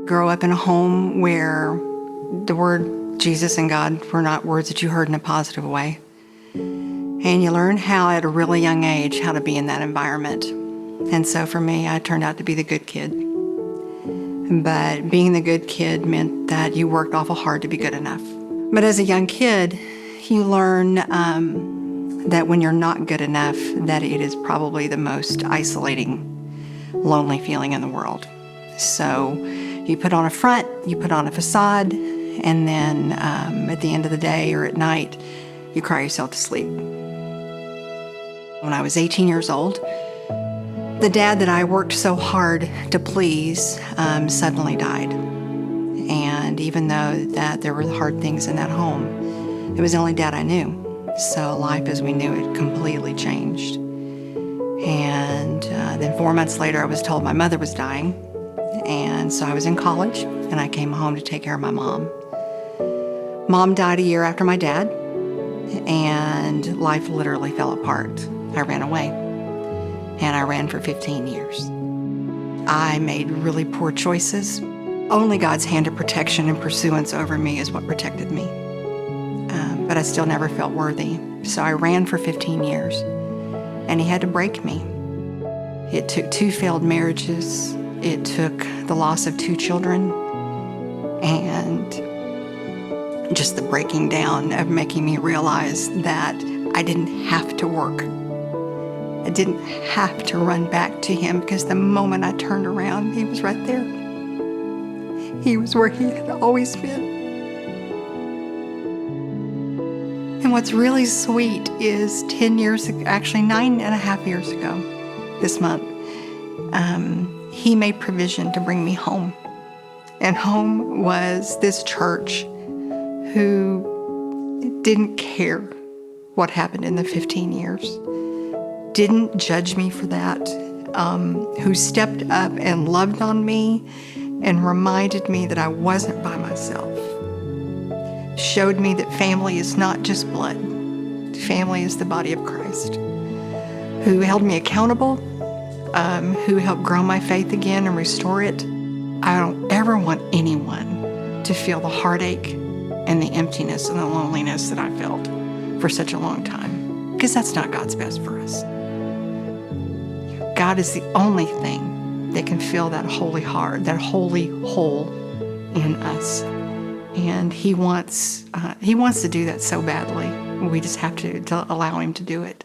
grow up in a home where the word Jesus and God were not words that you heard in a positive way. And you learn how at a really young age how to be in that environment. And so for me, I turned out to be the good kid. But being the good kid meant that you worked awful hard to be good enough. But as a young kid, you learn that when you're not good enough, that it is probably the most isolating, lonely feeling in the world. So you put on a front, you put on a facade, and then at the end of the day or at night, you cry yourself to sleep. When I was 18 years old, the dad that I worked so hard to please suddenly died. And even though that there were hard things in that home, it was the only dad I knew. So life as we knew it completely changed. And then 4 months later, I was told my mother was dying. And so I was in college, and I came home to take care of my mom. Mom died a year after my dad, and life literally fell apart. I ran away, and I ran for 15 years. I made really poor choices. Only God's hand of protection and pursuance over me is what protected me. But I still never felt worthy. So I ran for 15 years, and he had to break me. It took 2 failed marriages. It took the loss of 2 children, and just the breaking down of making me realize that I didn't have to work. I didn't have to run back to him, because the moment I turned around, he was right there. He was where he had always been. And what's really sweet is 10 years ago, actually 9.5 years ago this month, he made provision to bring me home. And home was this church who didn't care what happened in the 15 years, didn't judge me for that, who stepped up and loved on me and reminded me that I wasn't by myself, showed me that family is not just blood. Family is the body of Christ, who held me accountable, who helped grow my faith again and restore it. I don't ever want anyone to feel the heartache and the emptiness and the loneliness that I felt for such a long time, because that's not God's best for us. God is the only thing that can fill that holy heart, that holy hole in us. And he wants to do that so badly. We just have to allow him to do it.